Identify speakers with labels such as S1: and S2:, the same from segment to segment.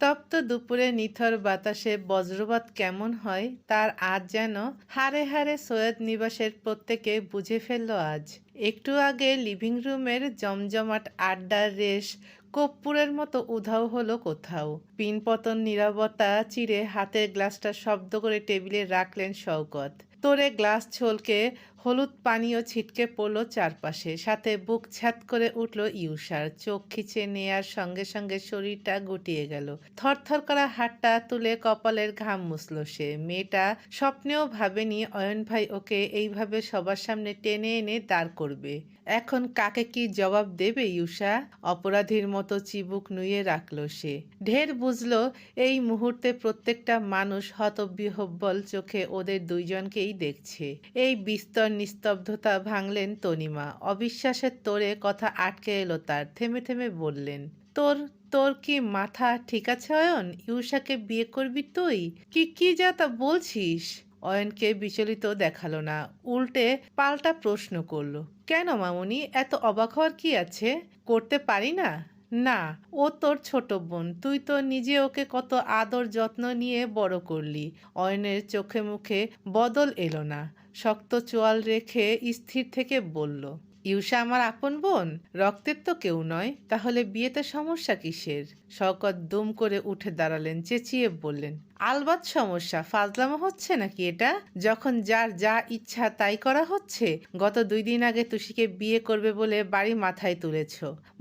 S1: তপ্ত দুপুরে নিথর বাতাসে বজ্রপাত কেমন হয় তার আজ যেন হাড়ে হাড়ে সৈয়দ নিবাসের প্রত্যেকে বুঝে ফেলল আজ। একটু আগে লিভিং রুমের জমজমাট আড্ডার রেশ কর্পূরের মতো উধাও হলো কোথাও। পিনপতন নীরবতা চিরে হাতের গ্লাসটা শব্দ করে টেবিলে রাখলেন শওকত। তোরে গ্লাস ছলকে হলুদ পানীয় ছিটকে পড়ল চারপাশে, সাথে বুক ছ্যাঁত করে উঠল ইউষার। চোখ খিচে নেয়ার সঙ্গে সঙ্গে শরীরটা গুটিয়ে গেল। থরথর করা হাতটা তুলে কপালের ঘাম মুছল সে। মেয়েটা স্বপ্নেও ভাবেনি অয়ন ভাই ওকে এইভাবে সবার সামনে টেনে এনে দাঁড় করবে। এখন কাকে কি জবাব দেবে ইউষা? অপরাধীর মতো চিবুক নুয়ে রাখল সে। ঢের বুঝল এই মুহূর্তে প্রত্যেকটা মানুষ হতবিহ্বল চোখে ওদের দুইজনকেই দেখছে। এই বিস্তর নিস্তব্ধতা ভাঙলেন তনিমা। অবিশ্বাসের তোরে কথা আটকে এলো তার। থেমে থেমে বললেন, তোর তোর কি মাথা ঠিক আছে অয়ন? ইউষাকে বিয়ে করবি তুই? কি কি যা তা বলছিস? অয়নকে বিচলিত দেখালো না, উল্টে পাল্টা প্রশ্ন করলো, কেন মামুনি, এত অবাক হওয়ার কি আছে? করতে পারি না? না, ও তোর ছোট বোন, তুই তো নিজে ওকে কত আদর যত্ন নিয়ে বড় করলি। অয়নের চোখে মুখে বদল এলো না, শক্ত চোয়াল রেখে স্থির থেকে বলল, ইউষা আমার আপন বোন, রক্তের তো কেউ নয়, তাহলে বিয়েতে সমস্যা কিসের? শওকত দুম করে উঠে দাঁড়ালেন, চেঁচিয়ে বললেন, আলবাত সমস্যা। ফাজলামো হচ্ছে নাকি এটা? যখন যার যা ইচ্ছা তাই করা হচ্ছে। গত 2 দিন আগে তুষিকে বিয়ে করবে বলে বাড়ি মাথায় তুলেছ,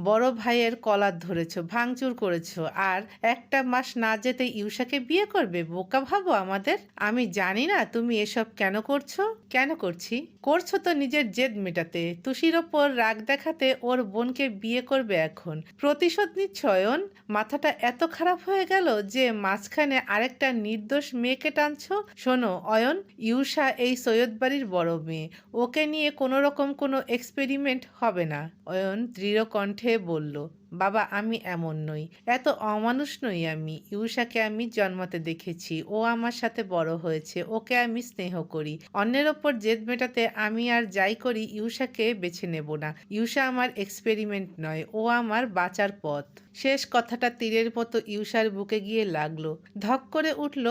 S1: বড় ভাইয়ের কলার ধরেছ, ভাঙচুর করেছ, আর একটা মাস না যেতে ইউষাকে বিয়ে করবে? বোকা ভাবো আমাদের? আমি জানি না তুমি এসব কেন করছো। কেন করছি? করছো তো নিজের জেদ মেটাতে, তুষির ওপর রাগ দেখাতে। ওর বোনকে বিয়ে করবে এখন, প্রতিশোধ নিচ্ছ অয়ন? মাথাটা এত খারাপ হয়ে গেল যে মাঝখানে আরেকটা নির্দোষ মেয়েকে টানছো? শোনো অয়ন, ইউষা এই সৈয়দ বাড়ির বড় মেয়ে, ওকে নিয়ে কোনো রকম কোনো এক্সপেরিমেন্ট হবে না। অয়ন দৃঢ় কণ্ঠে বলল, বাবা আমি এমন নই, এত অমানুষ নই আমি। ইউষাকে আমি জন্মাতে দেখেছি, ও আমার সাথে বড় হয়েছে, ওকে আমি স্নেহ করি। অন্যের ওপর জেদ মেটাতে আমি আর যাই করি ইউষাকে বেছে নেব না। ইউষা আমার এক্সপেরিমেন্ট নয়, ও আমার বাঁচার পথ। শেষ কথাটা তীরের মতো ইউষার বুকে গিয়ে লাগলো। ধক করে উঠল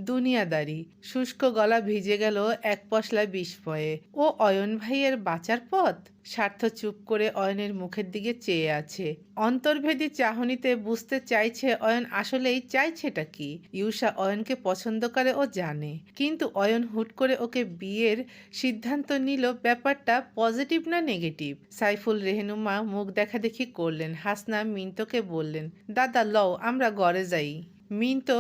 S1: দুনিয়াদারি। শুষ্ক গলা ভিজে গেল এক পশলা বিস্ময়ে। ও অয়ন ভাইয়ের বাঁচার পথ? স্বার্থ চুপ করে অয়নের মুখের দিকে চেয়ে আছে। অন্তর্ভেদী চাহনিতে বুঝতে চাইছে অয়ন আসলেই চাইছেটা কি। ইউষা অয়নকে পছন্দ করে ও জানে, কিন্তু অয়ন হুট করে ওকে বিয়ের সিদ্ধান্ত নিল, ব্যাপারটা পজিটিভ না নেগেটিভ? সাইফুল রেহনুমা মুখ দেখাদেখি করলেন। হাসনা মিন্টুকে বললেন, দাদা লও আমরা ঘরে যাই। মিন্টো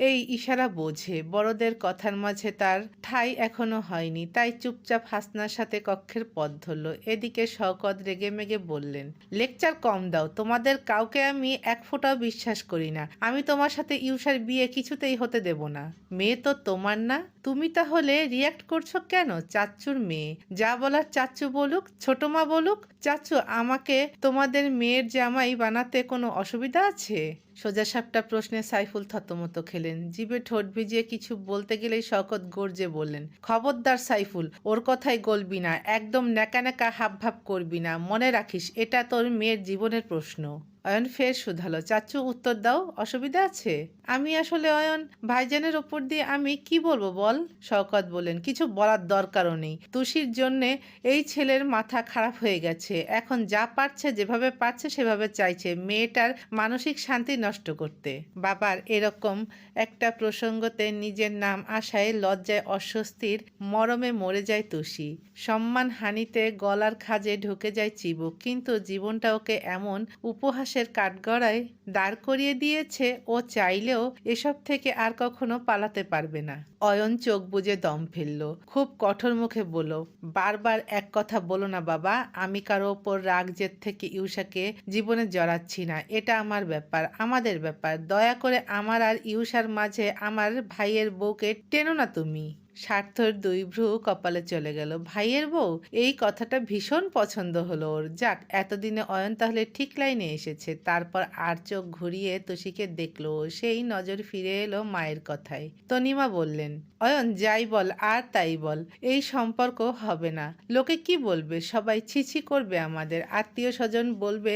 S1: এই ইশারা বোঝে, বড়দের কথার মাঝে তার ঠাঁই এখনো হয়নি, তাই চুপচাপ হাসনার সাথে কক্ষের পথ ধরল। এদিকে শওকত রেগেমেগে বললেন, লেকচার কম দাও, তোমাদের কাউকে আমি এক ফোঁটাও বিশ্বাস করি না। আমি তোমার সাথে ইউষার বিয়ে কিছুতেই হতে দেব না। মেয়ে তো তোমার না, তুমি তাহলে রিয়াক্ট করছো কেন? চাচ্চুর মেয়ে, যা বলার চাচ্চু বলুক, ছোট মা বলুক। চাচ্চু আমাকে তোমাদের মেয়ের জামাই বানাতে কোনো অসুবিধা আছে? সোজাসাপটা প্রশ্নে সাইফুল থতমত খেলেন। জিভে ঠোঁট ভিজিয়ে কিছু বলতে গেলেই শওকত গর্জে বললেন, খবরদার সাইফুল, ওর কথাই গলবি না, একদম ন্যাকা ন্যাকা হাবভাব করবি না। মনে রাখিস এটা তোর মেয়ের জীবনের প্রশ্ন। অয়ন ফের শুধালো, চাচ্চু উত্তর দাও, অসুবিধা আছে? আমি আসলে অয়ন ভাইজানের ওপর দিয়ে আমি কি বলবো বল? শওকত বললেন, কিছু বলার দরকারও নেই। তুষির জন্যে এই ছেলের মাথা খারাপ হয়ে গেছে, এখন যা পারছে যেভাবে পারছে সেভাবে চাইছে মেয়েটার মানসিক শান্তি নষ্ট করতে। বাবার এরকম একটা প্রসঙ্গতে নিজের নাম আসায় লজ্জায় অস্বস্তির মরমে মরে যায় তুষি। সম্মানহানিতে গলার খাজে ঢুকে যায় চিবুক। কিন্তু জীবনটা ওকে এমন উপহাসের কাঠগড়ায় দাঁড় করিয়ে দিয়েছে, ও চাইলেও এসব থেকে আর কখনো পালাতে পারবে না। অয়ন চোখ বুজে দম ফেলল, খুব কঠোর মুখে বলল, বারবার এক কথা বলো না বাবা। আমি কারো ওপর রাগ জেদ থেকে ইউষাকে জীবনে জড়াচ্ছি না। এটা আমার ব্যাপার, আমাদের ব্যাপার। দয়া করে আমার আর ইউষার মাঝে আমার ভাইয়ের বউকে টেনো না তুমি। স্বার্থর দুই ভ্রু কপালে চলে গেল। ভাইয়ের বউ, এই কথাটা ভীষণ পছন্দ হলো ওর। যাক, এতদিনে অয়ন তাহলে ঠিক লাইনে এসেছে। তারপর আর চোখ ঘুরিয়ে তোষিকে দেখলো, সেই নজর ফিরে এলো মায়ের কথায়। তনিমা বললেন, অয়ন যাই বল আর তাই বল, এই সম্পর্ক হবে না। লোকে কি বলবে? সবাই ছিছি করবে আমাদের, আত্মীয় স্বজন বলবে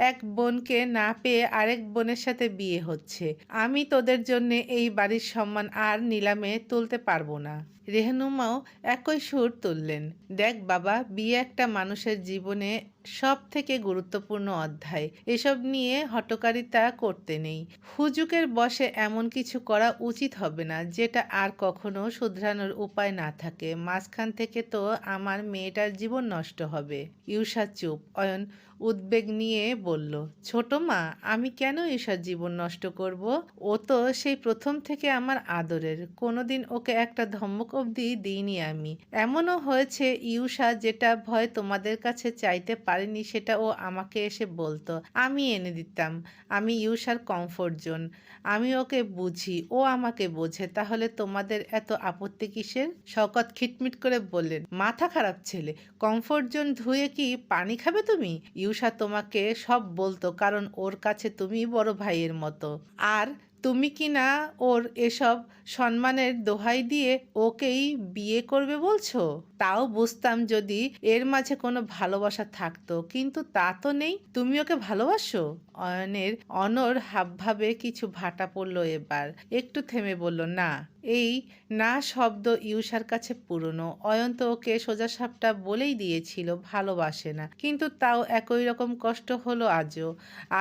S1: এক বোনকে না পেয়ে আরেক বোনের সাথে বিয়ে হচ্ছে। আমি তোদের জন্য এই বাড়ির সম্মান আর নিলামে তুলতে পারবো না। রেহনুমাও একই সুর তুললেন। দেখ বাবা, বিয়ে একটা মানুষের জীবনে সব থেকে গুরুত্বপূর্ণ অধ্যায়। এসব নিয়ে হঠকারিতা করতে নেই। হুজুকের বশে এমন কিছু করা উচিত হবে না যেটা আর কখনো শুধরানোর উপায় না থাকে। মাঝখান থেকে তো আমার মেয়েটার জীবন নষ্ট হবে। ইউষা চুপ। অয়ন উদ্বেগ নিয়ে বলল, ছোট মা, আমি কেন ঈশার জীবন নষ্ট করব? ও তো সেই প্রথম থেকে আমার আদরের। কোনোদিন ওকে একটা ধমক অবধি দিইনি আমি। এমনও হয়েছে ইউষা যেটা ভয় তোমাদের কাছে চাইতে পারেনি সেটা ও আমাকে এসে বলতো, আমি এনে দিতাম। আমি ইউষার কমফোর্ট জোন। আমি ওকে বুঝি, ও আমাকে বোঝে। তাহলে তোমাদের এত আপত্তি কিসের? শওকত খিটমিট করে বললেন, মাথা খারাপ ছেলে। কমফোর্ট জোন ধুয়ে কি পানি খাবে তুমি? ইউষা তোমাকে সব বলতো কারণ ওর কাছে তুমি বড় ভাইয়ের মতো। আর তুমি কি না ওর এসব সম্মানের দোহাই দিয়ে ওকেই বিয়ে করবে বলছো? তাও বুঝতাম যদি এর মাঝে কোনো ভালোবাসা থাকতো, কিন্তু তা তো নেই। তুমি ওকে ভালোবাসো? অয়নের অনর হাবভাবে কিছু ভাটা পড়ল এবার। একটু থেমে বলল, না। এই না শব্দ ইউষার কাছে পুরনো। অয়ন তো ওকে সোজাসাপটা বলেই দিয়েছিল ভালোবাসে না, কিন্তু তাও একই রকম কষ্ট হলো আজও।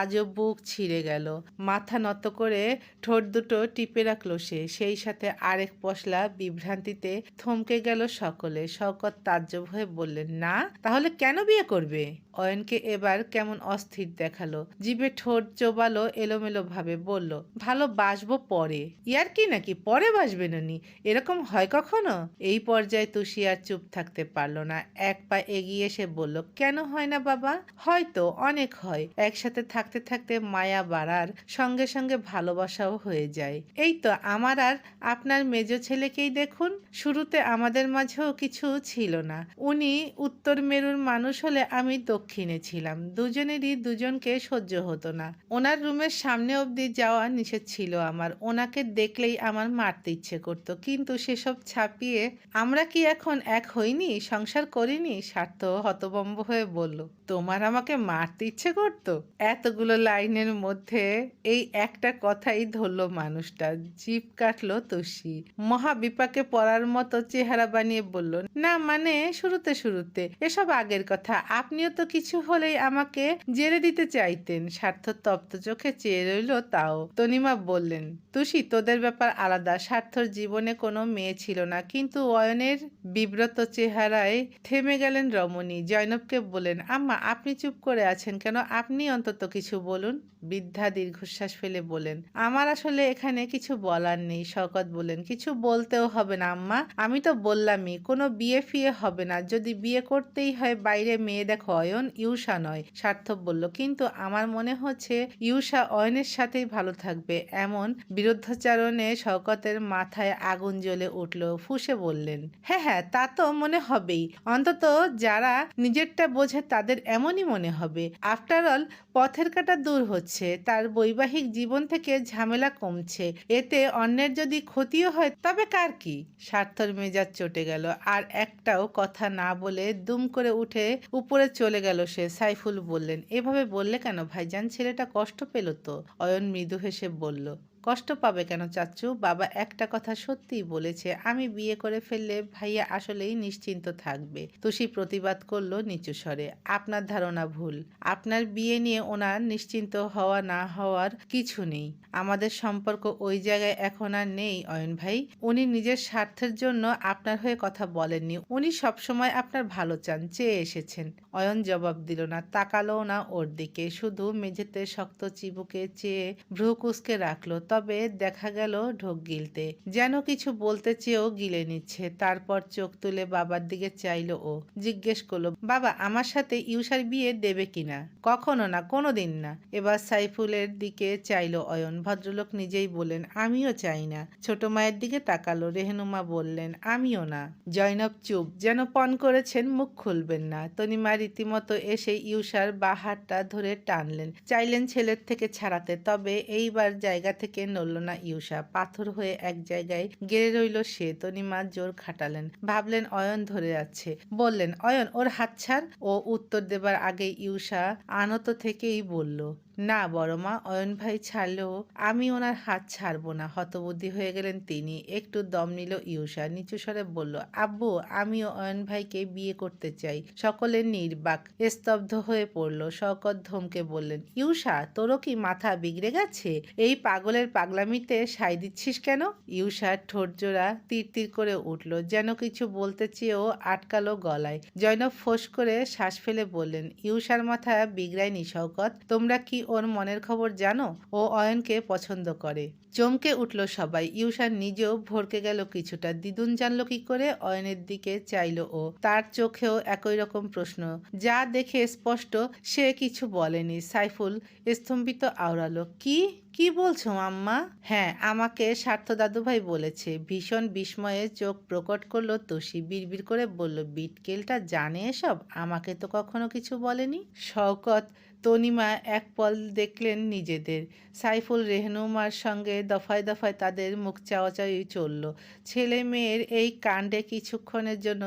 S1: আজও বুক ছিঁড়ে গেল। মাথা নত করে ঠোঁট দুটো টিপে রাখলো সে। সেই সাথে আরেক পশলা বিভ্রান্তিতে থমকে গেল সকলে। শওকত তাজ্জব হয়ে বললেন, না, তাহলে কেন বিয়ে করবে? অয়নকে এবার কেমন অস্থির দেখালো। জিভে ঠোঁট চোবালো এলোমেলো ভাবে, বলল, ভালোবাসবো পরে। ইয়ার কি নাকি পরে বাসবে ননি? এরকম হয় কখনো? এই পর্যায়ে তুষি আর চুপ থাকতে পারল না। এক পা এগিয়ে এসে বলল, কেন হয় না বাবা? হয়তো, অনেক হয়। একসাথে থাকতে থাকতে মায়া বাড়ার সঙ্গে সঙ্গে ভালোবাসাও হয়ে যায়। এই তো আমার আর আপনার মেজ ছেলেকেই দেখুন। শুরুতে আমাদের মাঝেও কিছু ছিল না। উনি উত্তর মেরুর মানুষ হলে আমি দক্ষিণে ছিলাম। দুজনেরই দুজনকে সহ্য হতো না। ওনার রুমের সামনে অবধি যাওয়া নিষেধ ছিল আমার। ওনাকে দেখলেই আমার মারতে ইচ্ছে করতো, কিন্তু সেসব ছাপিয়ে আমরা কি এখন এক হইনি, সংসার করিনি? স্বার্থ হতভম্ব হয়ে বলল, তোমার আমাকে মারতে ইচ্ছে করতো? এতগুলো লাইনের মধ্যে এই একটা কথাই ধরল মানুষটা। জিভ কাটল তুষি। মহাবিপাকে পড়ার মতো চেহারা বানিয়ে বলল, না মানে শুরুতে শুরুতে এসব আগের কথা। আপনিও তো কিছু হলেই আমাকে জেলে দিতে চাইতেন। স্বার্থ তপ্ত চোখে চেয়ে রইল তাও। তনিমা বললেন, তুষি, তোদের ব্যাপার আলাদা। স্বার্থর জীবনে কোনো মেয়ে ছিল না। কিন্তু অয়নের বিব্রত চেহারায় থেমে গেলেন রমণী। জয়নবকে বললেন, আম্মা, আপনি চুপ করে আছেন কেন? আপনি অন্তত কিছু বলুন। বৃদ্ধা দীর্ঘশ্বাস ফেলে বলেন, আমার আসলে এখানে কিছু বলার নেই। শওকত বললেন, কিছু বলতেও হবে না আম্মা। আমি তো বললামই কোনো বিয়ে ফিয়ে হবে না। যদি বিয়ে করতেই হয় বাইরে মেয়ে দেখো অয়ন, ইউষা নয়। সার্থক বলল, কিন্তু আমার মনে হচ্ছে ইউষা অয়নের সাথেই ভালো থাকবে। এমন বিরুদ্ধাচারণে শওকতের মাথায় আগুন জ্বলে উঠল। ফুঁসে বললেন, হ্যাঁ হ্যাঁ, তা তো মনে হবেই। অন্তত যারা নিজেরটা বোঝে তাদের এমনই মনে হবে। আফটার অল পথের কাঁটা দূর হচ্ছে, তার বৈবাহিক জীবন থেকে ঝামেলা কমছে। এতে অন্যের যদি ক্ষতিও হয় তবে কার কি? স্বার্থর মেজাজ চটে গেল। আর একটাও কথা না বলে দুম করে উঠে উপরে চলে গেল সে। সাইফুল বললেন, এভাবে বললে কেন ভাইজান? ছেলেটা কষ্ট পেল তো। অয়ন মৃদু হেসে বলল, কষ্ট পাবে কেন চাচ্চু? বাবা একটা কথা সত্যিই বলেছে। আমি বিয়ে করে ফেললে ভাইয়া আসলেই নিশ্চিন্ত থাকবে। তুষি প্রতিবাদ করলো নিচু স্বরে, আপনার ধারণা ভুল। আপনার বিয়ে নিয়ে ওনার নিশ্চিন্ত হওয়া না হওয়ার কিছু নেই। আমাদের সম্পর্ক ওই জায়গায় এখন আর নেই অয়ন ভাই। উনি নিজের স্বার্থের জন্য আপনার হয়ে কথা বলেননি। উনি সবসময় আপনার ভালো চান, চেয়ে এসেছেন। অয়ন জবাব দিল না, তাকালো না ওর দিকে। শুধু মেঝেতে শক্ত চিবুকে চেয়ে ভ্রু কুঁচকে রাখলো। তবে দেখা গেল ঢোক গিলতে, যেন কিছু বলতে চেয়েও গিলে নিচ্ছে। তারপর চোখ তুলে বাবার দিকে চাইলো ও, জিজ্ঞেস করলো, বাবা আমার সাথে ইউসার বিয়ে দেবে কিনা? কখনো না, কোনোদিন না। এবার সাইফুলের দিকে চাইলো অয়ন। ভদ্রলোক নিজেই বললেন, আমিও চাই না। ছোট মায়ের দিকে তাকালো। রেহনুমা বললেন, আমিও না। জয়নব চুপ, যেন পণ করেছেন মুখ খুলবেন না। তনিমা রীতিমতো এসে ইউসার বা হাতটা ধরে টানলেন, চাইলেন ছেলের থেকে ছাড়াতে, তবে এইবার জায়গা থেকে নড়ল না ইউসা। পাথর হয়ে এক জায়গায় গেড়ে রইল সে। তনিমা জোর খাটালেন, ভাবলেন অয়ন ধরে আছে, বললেন, অয়ন ওর হাত ছাড়। ও উত্তর দেবার আগেই ইউসা আনত থেকেই বলল, না বড়মা, অয়ন ভাই ছাড়লেও আমি ওনার হাত ছাড়বো না। হতবুদ্ধি হয়ে গেলেন তিনি। একটু দম নিল ইউসা, নিচু স্বরে বলল, আব্বু আমিও অয়ন ভাইকে বিয়ে করতে চাই। সকলে নির্বাক, স্তব্ধ হয়ে পড়ল। শওকত ধমকে বললেন, ইউসা তোরও কি মাথা বিগড়ে গেছে? এই পাগলের পাগলামিতে সায় দিচ্ছিস কেন? ইউসার ঠোঁটজোড়া তিরতির করে উঠল, যেন কিছু বলতে চেয়েও আটকালো গলায়। জয়নব ফোঁস করে শ্বাস ফেলে বললেন, ইউসার মাথা বিগড়ায়নি শওকত, তোমরা কি ওর মনের খবর জানো? ও অয়নকে পছন্দ করে। চমকে উঠল সবাই। ইউসার নিজেও ভরকে গেল কিছুটা। দিদুন জানল কি করে? অয়নের দিকে চাইল ও, তার চোখেও একই রকম প্রশ্ন। যা দেখে স্পষ্ট সে কিছু বলেনি। সাইফুল স্তম্ভিত আওড়ালো, কি কি বলছো আম্মা? হ্যাঁ, আমাকে স্বার্থ দাদুভাই বলেছে। ভীষণ বিস্ময়ে চোখ প্রকট করলো তোষি। বিড়বিড় করে বলল, বিটকেলটা জানে এসব? আমাকে তো কখনো কিছু বলেনি। শওকত তনিমা এক পল দেখলেন নিজেদের। সাইফুল রেহনুমার সঙ্গে দফায় দফায় তাদের মুখ চাওয়াচাওয়ি চলল। ছেলে মেয়ের এই কাণ্ডে কিছুক্ষণের জন্য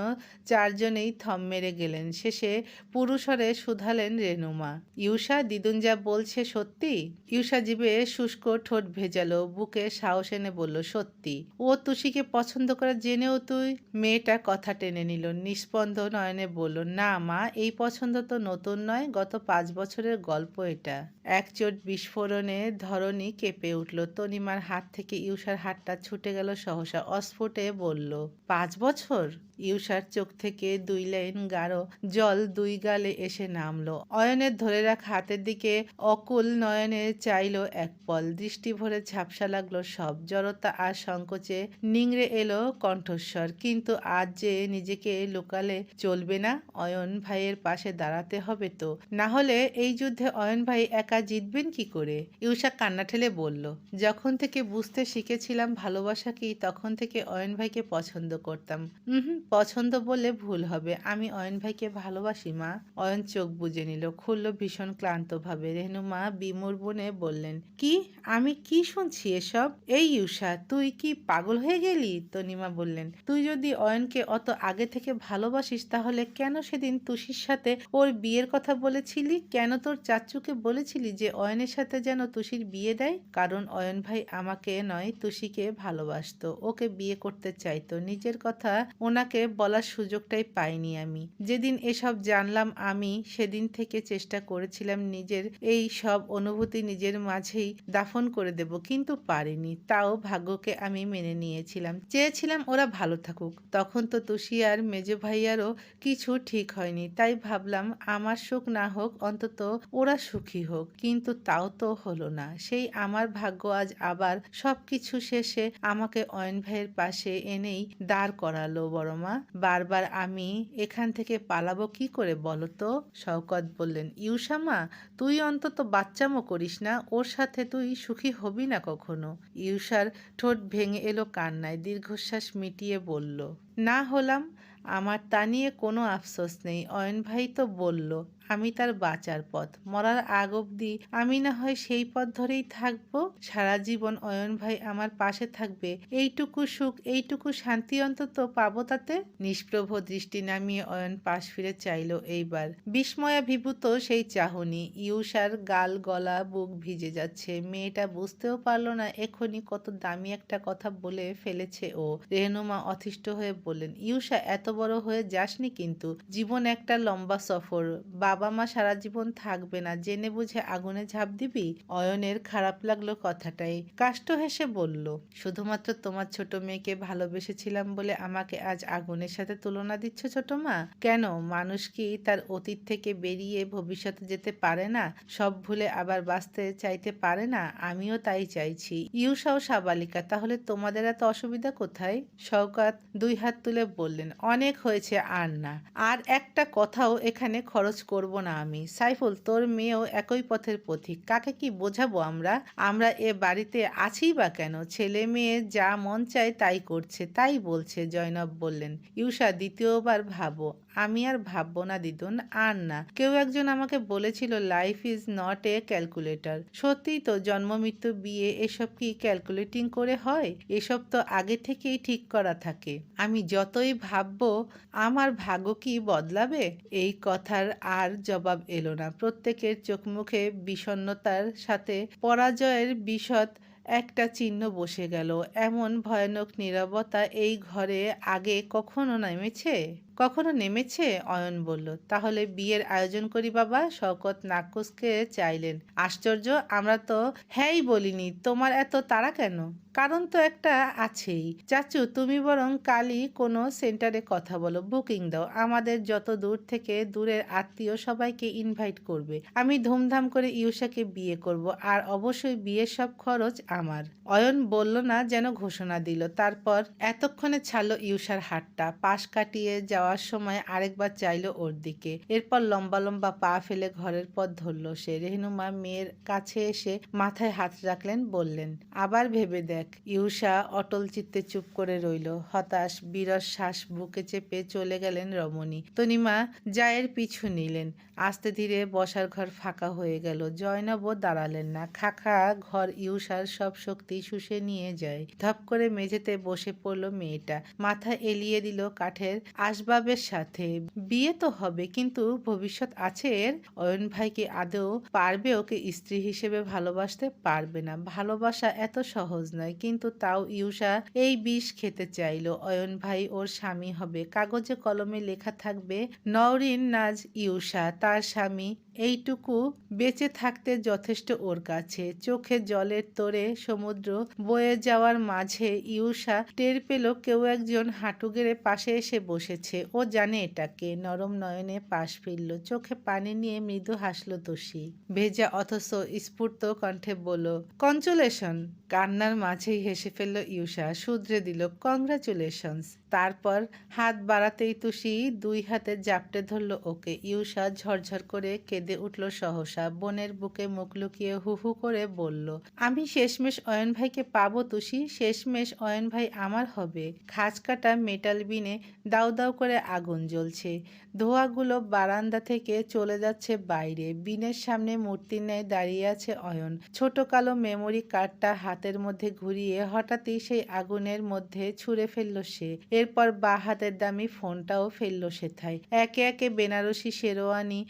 S1: চারজনেই থম মেরে গেলেন। শেষে পুরুষরে শুধালেন রেহনুমা, ইউসা দিদুন যা বলছে সত্যি? ইউসা জিভে শুষ্ক ঠোঁট ভেজালো, বুকে সাহস এনে বলল, সত্যি। ও তুষিকে পছন্দ করে জেনেও তুই? মেয়েটা কথা টেনে নিল, নিস্পন্দ নয়নে বলল, না মা, এই পছন্দ তো নতুন নয়, গত 5 বছরের গল্প এটা। একচোট বিস্ফোরণে ধরণী কেঁপে উঠল। তনিমার হাত থেকে ইউসার হাতটা ছুটে গেল সহসা। অস্ফুটে বলল, 5 বছর? ইউসার চোখ থেকে 2 লাইন গাঢ় জল 2 গালে এসে নামলো। অয়নের ধরে রাখা হাতের দিকে অকুল নয়নে চাইল এক পল। দৃষ্টি ভরে ঝাপসা লাগলো সব। জড়তা আর সংকোচে নিংড়ে এলো কণ্ঠস্বর, কিন্তু আজ যে নিজেকে লুকালে চলবে না। অয়ন ভাইয়ের পাশে দাঁড়াতে হবে তো, না হলে এই যুদ্ধে অয়ন ভাই একা জিতবেন কি করে? ইউসা কান্না ঠেলে বলল, যখন থেকে বুঝতে শিখেছিলাম ভালোবাসা কি, তখন থেকে অয়ন ভাইকে পছন্দ করতাম। পছন্দ বললে ভুল হবে, আমি অয়ন ভাইকে ভালোবাসি মা। অয়ন চোখ বুজে নিল, খুলল ভীষণ ক্লান্তভাবে। রেহনুমা বিমূঢ় বনে বললেন, কি? আমি কি শুনছি এসব? এই ইউসা, তুই কি পাগল হয়ে গেলি? তনিমা বললেন, তুই যদি অয়নকে অত আগে থেকে ভালোবাসিস, তাহলে কেন সেদিন তুষির সাথে ওর বিয়ের কথা বলেছিলি? কেন তোর চাচ্চুকে বলেছিলি যে অয়নের সাথে যেন তুষির বিয়ে দেয়? কারণ অয়ন ভাই আমাকে নয়, তুষিকে ভালোবাসতো, ওকে বিয়ে করতে চাইতো। নিজের কথা ওনাকে বলার সুযোগটাই পাইনি আমি। যেদিন এসব জানলাম আমি সেদিন থেকে চেষ্টা করেছিলাম নিজের এই সব অনুভূতি নিজের মাঝেই দাফন করে দেব, কিন্তু পারিনি। তাও ভাগ্যকে আমি মেনে নিয়েছিলাম, চেয়েছিলাম ওরা ভালো থাকুক। তখন তো তুষি আর মেজো ভাইয়ারও কিছু ঠিক হয়নি, তাই ভাবলাম আমার সুখ না হোক, অন্তত ওরা সুখী হোক। কিন্তু তাও তো হলো না। সেই আমার ভাগ্য আজ আবার সবকিছু শেষে আমাকে অয়ন ভাইয়ের পাশে এনেই দাঁড় করালো বড়মা। বারবার আমি এখান থেকে পালাবো কি করে বলো তো? শওকত বললেন, ইউসামা, তুই অন্তত বাচ্চামো করিস না, ওর সাথে তুই সুখী হবি না কখনো। ইউসার ঠোঁট ভেঙে এলো কান্নায়। দীর্ঘশ্বাস মিটিয়ে বলল, না হলাম, আমার তা নিয়ে কোনো আফসোস নেই। অয়ন ভাই তো বলল আমি তার বাঁচার পথ, মরার আগ অব্দি আমি না হয় সেই পথ ধরেই থাকবো। সারা জীবন অয়ন ভাই আমার পাশে থাকবে, এইটুকু সুখ, এইটুকু শান্তি অন্তত পাবো তাতে। নিষ্প্রভ দৃষ্টি নামিয়ে অয়ন পাশ ফিরে চাইল এইবার। বিস্ময়াভিভূত সেই চাহনি। ইউসার গাল গলা বুক ভিজে যাচ্ছে। মেয়েটা বুঝতেও পারলো না এখনই কত দামি একটা কথা বলে ফেলেছে ও। রেহনুমা অতিষ্ঠ হয়ে বললেন, ইউসা এত বড় হয়ে যাসনি কিন্তু, জীবন একটা লম্বা সফর, বাবা বাবা মা সারা জীবন থাকবে না জেনে বুঝে আগুনে ঝাঁপ দিবি? অয়নের খারাপ লাগলো কথাটাই, কাষ্ঠ হেসে বলল, শুধুমাত্র তোমার ছোট মেয়েকে ভালোবেসেছিলাম বলে আমাকে আজ আগুনের সাথে তুলনা দিচ্ছ ছোট মা? কেন, মানুষ কি তার অতীত থেকে বেরিয়ে ভবিষ্যতে যেতে পারে না? সব ভুলে আবার বাঁচতে চাইতে পারে না? আমিও তাই চাইছি। ইউসাও সাবালিকা, তাহলে তোমাদের এত অসুবিধা কোথায়? শওকত দুই হাত তুলে বললেন, অনেক হয়েছে, আর না, আর একটা কথাও এখানে খরচ করব না আমি। সাইফুল, তোর মেয়েও একই পথের পথিক, কাকে কি বোঝাবো আমরা? আমরা এ বাড়িতে আছি বা কেন? ছেলে মেয়ে যা মন চায় তাই করছে, তাই বলছে। জয়নব বললেন, ইউসা দ্বিতীয়বার ভাবো। আমি আর ভাববো না দিদুন, আর না। কেউ একজন আমাকে বলেছিল life is not a calculator. সত্যিই তো, জন্ম মৃত্যু বিয়ে এসব কি ক্যালকুলেটিং করে হয়? এসব তো আগে থেকেই ঠিক করা থাকে। আমি যতই ভাববো আমার ভাগ্য কি বদলাবে? এই কথার আর জবাব এলো না। প্রত্যেকের চোখ মুখে বিষণ্ণতার সাথে পরাজয়ের বিশদ একটা চিহ্ন বসে গেল। এমন ভয়ানক নীরবতা এই ঘরে আগে কখনো নেমেছে? অয়ন বলল, তাহলে বিয়ের আয়োজন করি বাবা। শওকত নাক কুঁচকে চাইলেন, আশ্চর্য, আমরা তো হ্যাঁই বলিনি, তোমার এত তাড়া কেন? কারণ তো একটা আছেই। চাচু, তুমি বরং কালই কোনো সেন্টারে কথা বলো, বুকিং দাও। আমাদের যত দূর থেকে দূরের আত্মীয় সবাইকে ইনভাইট করবে। আমি ধুমধাম করে ইউসাকে বিয়ে করব, আর অবশ্যই বিয়ের সব খরচ আমার। অয়ন বলল না, যেন ঘোষণা দিল। তারপর এতক্ষণে ছাড়লো ইউসার হাতটা। পাশ কাটিয়ে যাওয়ার সময় আরেকবার চাইলো ওর দিকে। এরপর লম্বা লম্বা পা ফেলে ঘরের পথ ধরল সে। রেহনুমা মেয়ের কাছে এসে মাথায় হাত রাখলেন, বললেন, আবার ভেবে দেখ। ইউসা অটল চিত্তে চুপ করে রইল। হতাশ বিরস শ্বাস বুকে চেপে চলে গেলেন রমণী। তনিমা জায়ের পিছু নিলেন। আস্তে ধীরে বসার ঘর ফাঁকা হয়ে গেল। জয়নবও দাঁড়ালেন না। খাখা ঘর ইউসার সব শক্তি শুষে নিয়ে যায়। ধপ করে মেঝেতে বসে পড়ল মেয়েটা। মাথা এলিয়ে দিল কাঠের আসবাবের সাথে। বিয়ে তো হবে, কিন্তু ভবিষ্যৎ আছে এর? অয়ন ভাই কি আদৌ পারবে ওকে স্ত্রী হিসেবে ভালোবাসতে? পারবে না। ভালোবাসা এত সহজ নয়। কিন্তু তাও ইউসা এই বিষ খেতে চাইলো। অয়ন ভাই ওর স্বামী হবে, কাগজে কলমে লেখা থাকবে নওরিন নাজ ইউসা তার স্বামী। এইটুকু বেঁচে থাকতে যথেষ্ট ওর কাছে। চোখে জলের তোড়ে সমুদ্র বয়ে যাওয়ার মাঝে ইউসা টের পেল কেউ একজন হাঁটু গেড়ে পাশে এসে বসেছে। ও জানে এটাকে। নরম নয়নে পাশ ফিরল, চোখে পানি নিয়ে মৃদু হাসল তুষি। ভেজা অথচ স্ফূর্ত কণ্ঠে বলল, কনচুলেশন। কান্নার মাঝেই হেসে ফেলল ইউসা, শুধরে দিল, কংগ্রাচুলেশনস। তারপর হাত বাড়াতেই তুষি দুই হাতে জাপটে ধরল ওকে। ইউসা ঝরঝর করে কেঁদে উঠল সহসা। বোনের বুকে মুখ লুকিয়ে হু হু করে বলল, আমি শেষমেশ অয়ন ভাইকে পাবো তুষি, শেষমেশ অয়ন ভাই আমার হবে। খাঁজ কাটা মেটাল বিনে দাউ দাউ করে আগুন জ্বলছে। ধোঁয়াগুলো বারান্দা থেকে চলে যাচ্ছে বাইরে। বিনের সামনে মূর্তির ন্যায় দাঁড়িয়ে আছে অয়ন। ছোট কালো মেমোরি কার্ডটা হাতের মধ্যে ঘুরিয়ে হঠাৎই সেই আগুনের মধ্যে ছুঁড়ে ফেলল সে। এরপর বা হাতের দামি ফোনটাও ফেলল সেথায়। একে একে বেনারসি শেরওয়ানি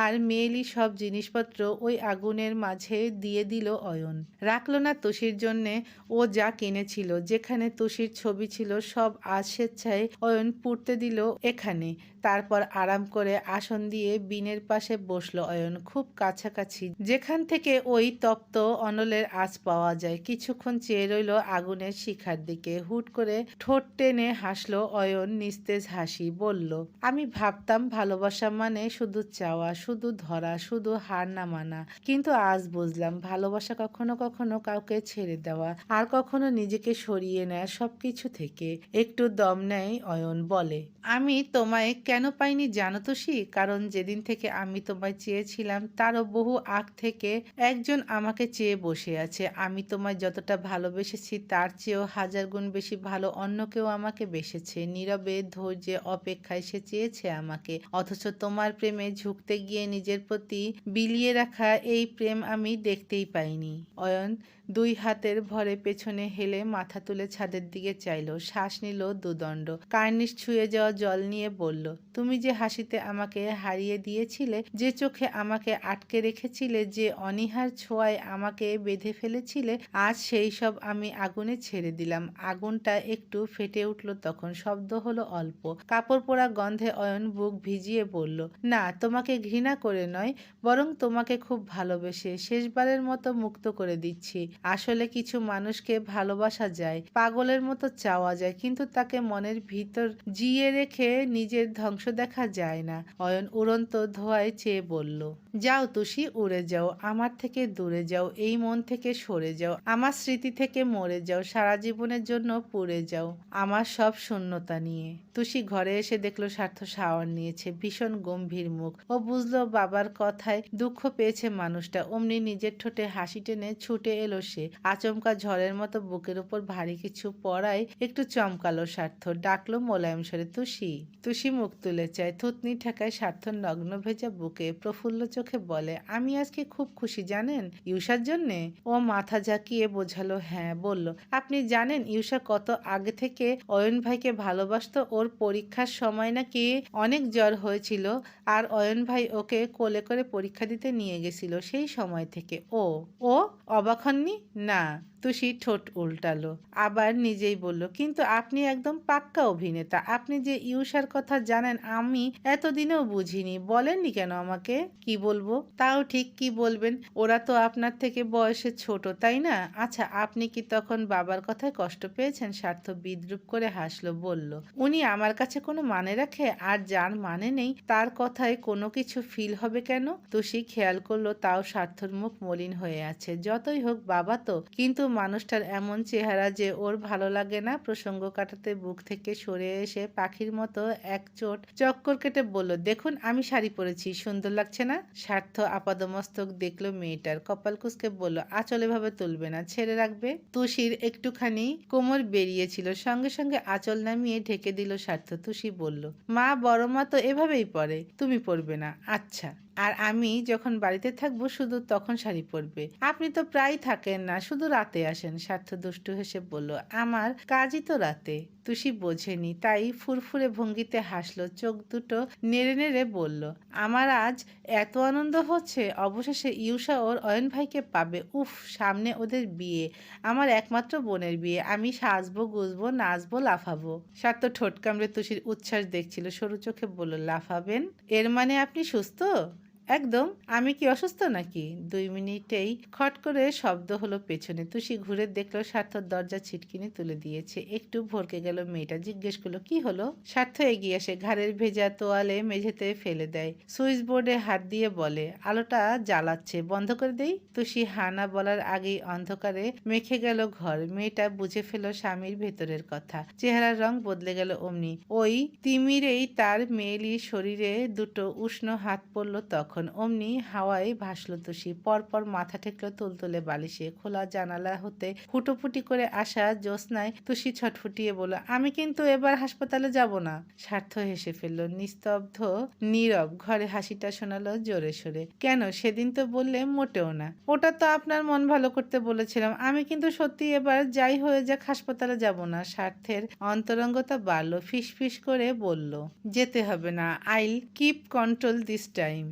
S1: আর মেয়েলি সব জিনিসপত্র ওই আগুনের মাঝে দিয়ে দিল অয়ন। রাখল না তুষির জন্যে ও যা কিনেছিল। যেখানে তুষির ছবি ছিল সব আজ স্বেচ্ছায় অয়ন পুড়তে দিল এখানে। তারপর আরাম করে আসন দিয়ে বিনের পাশে বসল অয়ন, খুব কাছাকাছি, যেখান থেকে ওই তপ্ত অনলের আঁচ পাওয়া যায়। কিছুক্ষণ চেয়ে রইল আগুনের শিখার দিকে। হুট করে ঠোঁট টেনে হাসল অয়ন, নিস্তেজ হাসি। বলল, আমি ভাবতাম ভালোবাসা মানে শুধু চাওয়া, শুধু ধরা, শুধু হার না মানা। কিন্তু আজ বুঝলাম ভালোবাসা কখনো কখনো কাউকে ছেড়ে দেওয়া, আর কখনো নিজেকে সরিয়ে নেয় সবকিছু থেকে। একটু দম নেয় অয়ন, বলে, আমি তোমায় কেন পাইনি জানো তুষি? কারণ যেদিন থেকে আমি তোমায় চেয়েছিলাম তারও বহু আগ থেকে একজন আমাকে চেয়ে বসে আছে। আমি তোমায় যতটা ভালোবেসেছি তার চেয়েও হাজার গুণ বেশি ভালো অন্য কেউ আমাকে বেসেছে। নীরবে ধৈর্যে অপেক্ষায় সে চেয়েছে আমাকে। অথচ তোমার প্রেমে ঝুঁকতে গিয়ে নিজের প্রতি বিলিয়ে রাখা এই প্রেম আমি দেখতেই পাইনি। অয়ন দুই হাতের ভরে পেছনে হেলে মাথা তুলে ছাদের দিকে চাইল, শ্বাস নিল দুদণ্ড, কার্নিশ ছুঁয়ে যাওয়া জল নিয়ে বলল, তুমি যে হাসিতে আমাকে হারিয়ে দিয়েছিলে, যে চোখে আমাকে আটকে রেখেছিলে, যে অনীহার ছোঁয়ায় আমাকে বেঁধে ফেলেছিলে, আজ সেই সব আমি আগুনে ছেড়ে দিলাম। আগুনটা একটু ফেটে উঠল, তখন শব্দ হলো অল্প। কাপড় পোড়া গন্ধে অয়ন বুক ভিজিয়ে বলল, না, তোমাকে ঘৃণা করে নয়, বরং তোমাকে খুব ভালোবেসে শেষবারের মতো মুক্ত করে দিচ্ছি। আসলে কিছু মানুষকে ভালোবাসা যায়, পাগলের মতো চাওয়া যায়, কিন্তু তাকে মনের ভিতর জিয়ে রেখে নিজের ধ্বংস দেখা যায় না। অয়ন উড়ন্ত ধোঁয়ায় চেয়ে বলল, যাও তুষি, উড়ে যাও, আমার থেকে দূরে যাও, এই মন থেকে সরে যাও, আমার স্মৃতি থেকে মরে যাও, সারা জীবনের জন্য পুড়ে যাও আমার সব শূন্যতা নিয়ে। তুষি ঘরে এসে দেখলো স্বার্থ শাওয়ার নিয়েছে, ভীষণ গম্ভীর মুখ। ও বুঝলো বাবার কথায় দুঃখ পেয়েছে মানুষটা। অমনি নিজের ঠোঁটে হাসি টেনে ছুটে এলো সে। আচমকা ঝড়ের মতো বুকের উপর ভারী কিছু পড়ায় একটু চমকালো স্বার্থ। ডাকলো মোলায়েম স্বরে, তুষি। তুষি মুখ তুলে চায়, থুতনি ঠেকায় স্বার্থর নগ্ন ভেজা বুকে, প্রফুল্ল চোখে বলে, আমি আজকে খুব খুশি জানেন, ইউষার জন্যে। ও মাথা ঝাঁকিয়ে বোঝালো হ্যাঁ। বলল, আপনি জানেন ইউষা কত আগে থেকে অয়ন ভাইকে ভালোবাসতো? ওর পরীক্ষার সময় নাকি অনেক জ্বর হয়েছিল, আর অয়ন ভাই ওকে কোলে করে পরীক্ষা দিতে নিয়ে গেছিল। সেই সময় থেকে ও ও অবাক হননি? না। তুষি ঠোঁট উল্টালো, আবার নিজেই বলল, কিন্তু আপনি একদম পাক্কা অভিনেতা। আপনি যে ইউষার কথা জানেন আমি এতদিনেও বুঝিনি। বলেননি কেন আমাকে? কি বলবো? তাও ঠিক, কি বলবেন? ওরা তো আপনার থেকে বয়সে ছোট, তাই না? আচ্ছা, আপনি কি তখন বাবার কথায় কষ্ট পেয়েছেন? স্বার্থ বিদ্রুপ করে হাসলো, বলল, উনি আমার কাছে কোনো মানে রাখে? আর যার মানে নেই তার কথায় কোনো কিছু ফিল হবে কেন? তুষি খেয়াল করলো তাও স্বার্থর মুখ মলিন হয়ে আছে। যতই হোক বাবা তো, কিন্তু মানুষটার এমন চেহারা যে ওর ভালো লাগে না। প্রসঙ্গ কাটাতে বুক থেকে সরে এসে পাখির মতো এক চোট চক্কর কেটে বলল, দেখুন আমি শাড়ি পরেছি, সুন্দর লাগছে না? স্বার্থ আপাদমস্তক দেখলো মেয়েটার, কপাল কুঁচকে বলল, আঁচল এভাবে তুলবে না, ছেড়ে রাখবে। তুষির একটুখানি কোমর বেরিয়েছিল, সঙ্গে সঙ্গে আঁচল নামিয়ে ঢেকে দিল স্বার্থ। তুষি বলল, মা, বড় মা তো এভাবেই পরে, তুমি পরবে না? আচ্ছা, আর আমি যখন বাড়িতে থাকবো শুধু তখন শাড়ি পরবে? আপনি তো প্রায় থাকেন না, শুধু রাতে আসেন। স্বার্থ দুষ্টু হেসে বলল, আমার কাজই তো রাতে। তুষি বোঝেনি, তাই ফুরফুরে ভঙ্গিতে হাসলো, চোখ দুটো নেড়ে নেড়ে বলল, আমার আজ এত আনন্দ হচ্ছে, অবশেষে ইউষা ওর অয়ন ভাইকে পাবে। উফ, সামনে ওদের বিয়ে, আমার একমাত্র বোনের বিয়ে। আমি সাজবো, গুজবো, নাচবো, লাফাবো। স্বার্থ ঠোঁট কামড়ে তুষির উচ্ছ্বাস দেখছিল, সরু চোখে বলল, লাফাবেন? এর মানে আপনি সুস্থ? একদম। আমি কি অসুস্থ নাকি? 2 মিনিটেই খট করে শব্দ হলো পেছনে। তুষি ঘুরে দেখলো স্বার্থর দরজা ছিটকিনি তুলে দিয়েছে। একটু ভরকে গেল মেয়েটা, জিজ্ঞেস করলো, কি হলো? স্বার্থ এগিয়ে আসে, ঘাড়ের ভেজা তোয়ালে মেঝেতে ফেলে দেয়, সুইচ বোর্ডে হাত দিয়ে বলে, আলোটা জ্বালাচ্ছে, বন্ধ করে দেই? তুষি হানা বলার আগেই অন্ধকারে মেখে গেল ঘর। মেয়েটা বুঝে ফেল স্বামীর ভেতরের কথা, চেহারার রং বদলে গেল অমনি। ওই তিমিরেই তার মেয়েলি শরীরে দুটো উষ্ণ হাত পড়ল তখন। অমনি হাওয়ায় ভাসল তুষি, পরপর মাথা ঠেকলো তুলতুলে বালিশে। খোলা জানালা হতে ফুটোফুটি করে আসা জ্যোৎস্নায় তুষি ছটফটিয়ে বলল, আমি কিন্তু এবার হাসপাতালে যাব না। স্বার্থ হেসে ফেলল, নিস্তব্ধ নীরব ঘরে হাসিটা শোনালো জোরে সোরে। কেন? সেদিন তো বললে মোটেও না। ওটা তো আপনার মন ভালো করতে বলেছিলাম। আমি কিন্তু সত্যি এবার যাই হয়ে যাক হাসপাতালে যাব না। স্বার্থের অন্তরঙ্গতা বাড়ল, ফিস ফিস করে বলল, যেতে হবে না, আইল কিপ কন্ট্রোল দিস টাইম।